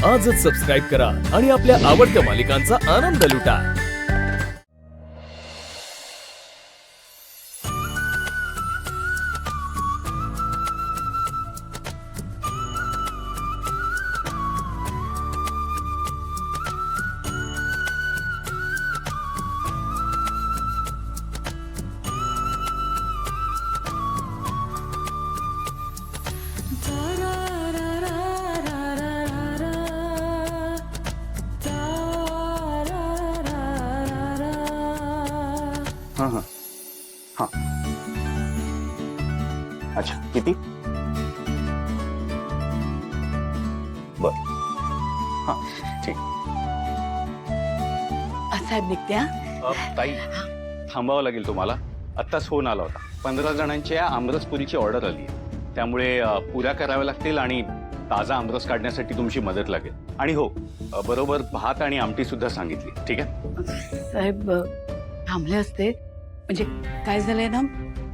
आजच सबस्क्राईब करा आणि आपल्या आवडत्या मालिकांचा आनंद लुटा। हाँ हाँ हाँ अच्छा किती बर हाँ ठीक साहेब निघत्या ताई थांबावं लागेल तुम्हाला आत्ताच फोन आला होता 15 जणांच्या आमरसपुरीची ऑर्डर आली आहे त्यामुळे पुऱ्या कराव्या लागतील आणि ताजा आमरस काढण्यासाठी तुमची मदत लागेल आणि हो बरोबर भात आणि आमटी सुद्धा सांगितली ठीक आहे साहेब थांबले असते म्हणजे काय झालंय ना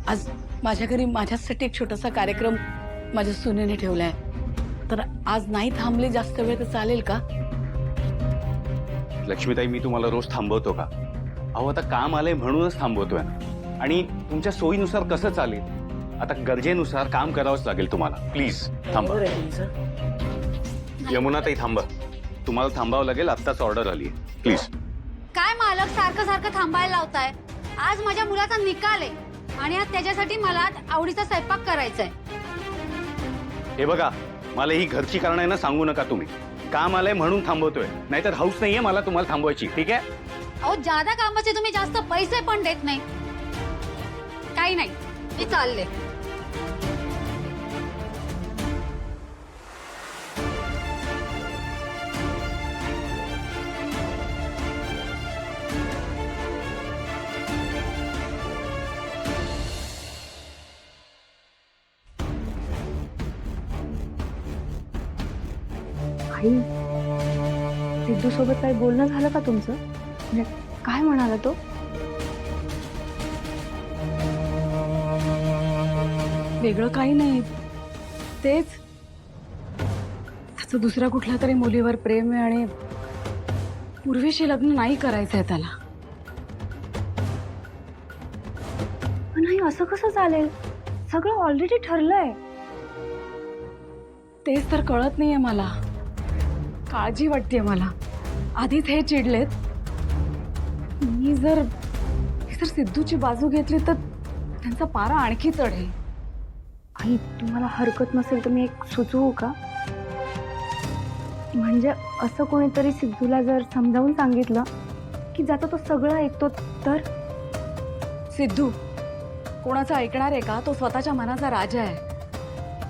आज माझ्या घरी माझ्यासाठी एक छोटासा कार्यक्रम माझ्या सुनेने ठेवलाय तर आज नाही थांबले जास्त वेळ तर चालेल का लक्ष्मीताई मी तुम्हाला रोज थांबवतो का अहो आता काम आलंय म्हणूनच थांबवतोय ना आणि तुमच्या सोयीनुसार कसं चालेल आता गरजेनुसार काम करावंच लागेल तुम्हाला प्लीज थांबा बरोबर आहे तुमचं. यमुनाताई थांबा तुम्हाला थांबावं लागेल आत्ताच ऑर्डर आली आहे प्लीज काय मालक सारखं सारखं थांबायला लावताय आज माझ्या मुलाचा निकाल आहे आणि आज त्याच्यासाठी मला आवडीचा स्वयंपाक करायचा आहे हे बघा मला ही घरची कारण आहे ना सांगू नका तुम्ही काम आलंय म्हणून थांबवतोय नाहीतर हाऊस नाहीये मला तुम्हाला थांबवायची ठीक आहे अहो ज्यादा कामाचे तुम्ही जास्त पैसे पण देत नाही काही नाही मी चालले आई सिद्धू सोबत काही बोलणं झालं का तुमचं म्हणजे काय म्हणाला तो वेगळं काही नाही तेच त्याचं दुसऱ्या कुठल्या तरी मुलीवर प्रेम आहे आणि पूर्वीशी लग्न नाही करायचंय त्याला पण आई असं कसं चालेल सगळं ऑलरेडी ठरलंय तेच तर कळत नाहीये मला काळजी वाटते मला आधीच हे चिडलेत मी जर सिद्धूची बाजू घेतली तर त्यांचा पारा आणखी चढेल आई तुम्हाला हरकत नसेल तर मी एक सुचवू का म्हणजे असं कोणीतरी सिद्धूला जर समजावून सांगितलं की ज्याचं तो सगळं ऐकतो तर सिद्धू कोणाचं ऐकणार आहे का तो स्वतःच्या मनाचा राजा आहे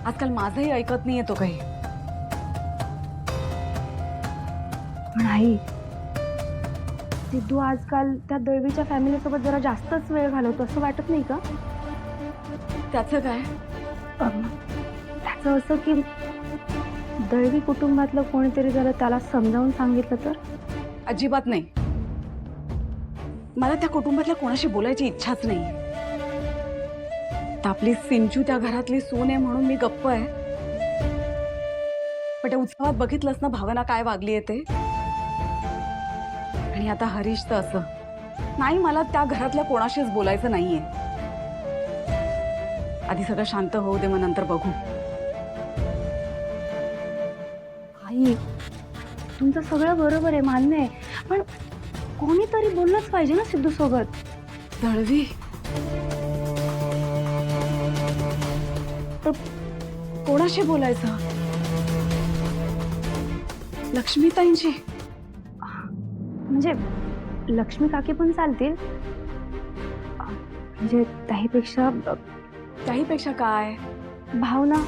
आजकाल माझंही ऐकत नाहीये तो काही पण आई सिद्धू आजकाल त्या दळवीच्या फॅमिलीसोबत जरा जास्तच वेळ घालवतो असं वाटत नाही का त्याचं काय त्याचं असं की दळवी कुटुंबातलं कोणीतरी जरा त्याला समजावून सांगितलं तर अजिबात नाही मला त्या कुटुंबातल्या कोणाशी बोलायची इच्छाच नाही आपली सिंचू त्या घरातली सून आहे म्हणून मी गप्प आहे पण त्या उत्सवात बघितलंस ना भावना काय वागली आहे ते आणि आता हरीश तर असं नाही मला त्या घरातल्या कोणाशीच बोलायचं नाहीये आधी सगळं शांत होऊ दे मग नंतर बघू आई तुमचं सगळं बरोबर आहे मान्य आहे पण कोणीतरी बोललंच पाहिजे ना सिद्धू सोबत दळवी तर कोणाशी बोलायचं लक्ष्मीताईंशी म्हणजे लक्ष्मी काकी पण चालतील म्हणजे त्याहीपेक्षा काय भावना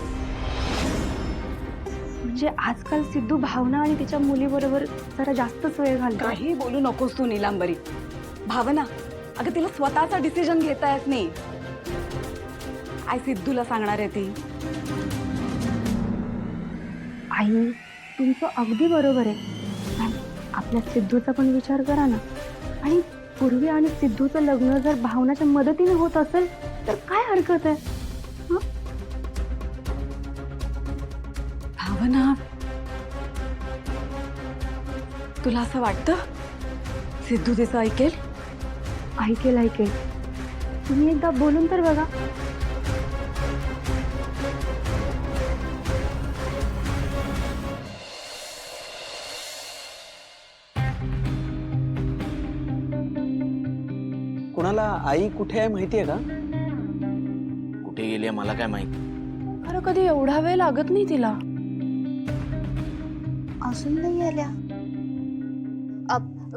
म्हणजे आजकाल सिद्धू भावना आणि तिच्या मुलीबरोबर जरा जास्तच वेळ घालतो काही बोलू नकोस तू नीलांबरी भावना अगं तिला स्वतःचा डिसिजन घेता येत नाही आई सिद्धूला सांगणार आहे ती आई तुमचं अगदी बरोबर आहे आपल्या सिद्धूचा पण विचार करा ना आणि पूर्वी आणि सिद्धूचं लग्न जर भावनाच्या मदतीने होत असेल तर काय हरकत आहे भावना तुला असं वाटतं सिद्धू तिचं ऐकेल? ऐकेल. तुम्ही एकदा बोलून तर बघा. कुणाला आई कुठे आहे माहितीये का? कुठे गेली मला काय माहिती. खरं कधी एवढा वेळ लागत नाही तिला. अजून नाही आल्या.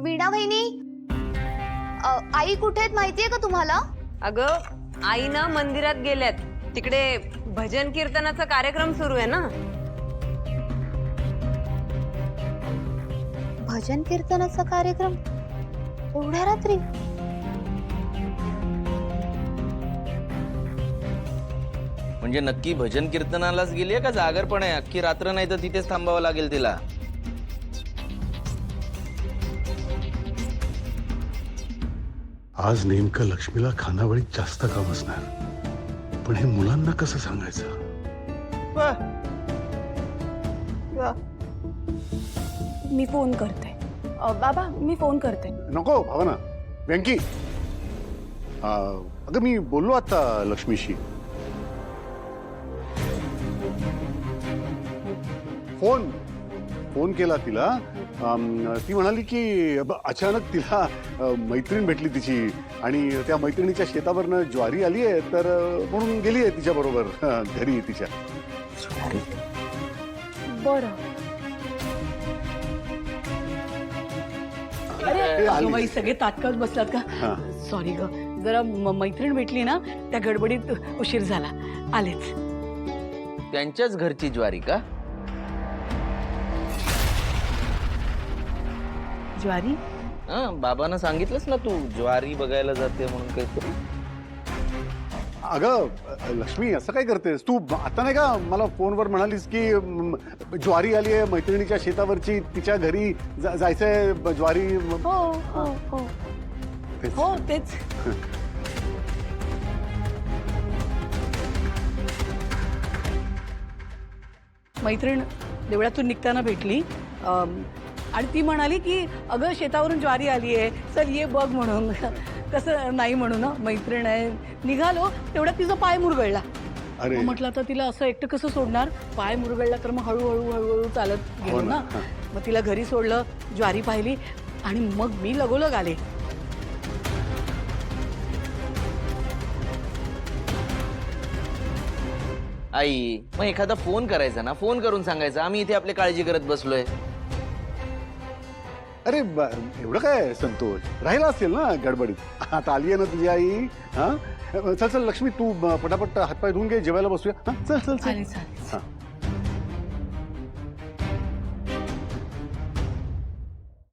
वीणा वहिनी, आई कुठे आहेत माहितीये का तुम्हाला? अगं आई ना मंदिरात गेल्यात. तिकडे भजन कीर्तनाचा कार्यक्रम सुरू आहे ना. भजन कीर्तनाचा कार्यक्रम एवढ्या रात्री? म्हणजे नक्की भजन कीर्तनालाच गेलीये का जागर पण आहे? अख्खी रात्र नाही तर तिथेच थांबावं लागेल तिला. आज नेमकं लक्ष्मीला खानावळीत जास्त काम असणार, पण हे मुलांना कसं सांगायचं? मी फोन करते. बाबा मी फोन करते. नको भावना. व्यंकी, अगं मी बोललो आता लक्ष्मीशी. फोन केला तिला. ती म्हणाली की अचानक तिला मैत्रीण भेटली तिची आणि त्या मैत्रिणीच्या शेतावरनं ज्वारी आली आहे, तर म्हणून गेली आहे तिच्या बरोबर घरी तिच्या. बरं. अरे अगं बाई, सगळे तात्काळ बसलात का? सॉरी ग, जरा मैत्रीण भेटली ना, त्या गडबडीत उशीर झाला. आलेच. त्यांच्याच घरची ज्वारी का? ज्वारी? बाबांना सांगितलंस ना तू ज्वारी बघायला जाते म्हणून काहीतरी. अगं लक्ष्मी, असं काय करतेस तू? आता नाही का मला फोनवर म्हणालीस की ज्वारी आली आहे मैत्रिणीच्या शेतावरची, तिच्या घरी जायचंय ज्वारी. हो हो हो हो, तेच. मैत्रीण देवळातून निघताना भेटली आणि ती म्हणाली की अगं शेतावरून ज्वारी आली आहे, चल ये बघ म्हणून. कसं नाही म्हणू ना, मैत्रीण आहे. निघालो तेवढ्यात तिचा पाय मुरगळला. अरे म्हटलं आता तिला असं एकटं कसं सोडणार? पाय मुरगळला तर मग हळूहळू चालत गेलो ना. मग तिला घरी सोडलं, ज्वारी पाहिली आणि मग मी लगोलग आले. आई मग एखादा फोन करायचा ना, फोन करून सांगायचं आम्ही इथे आपली काळजी करत बसलोय. अरे एवढं काय संतोष, राहिला असेल ना गडबडीत. आता आली आहे ना तुझी आई. हा चल लक्ष्मी, तू पटापट हातपाय धुवून घे, जेवायला बसूया. चल. चालेल.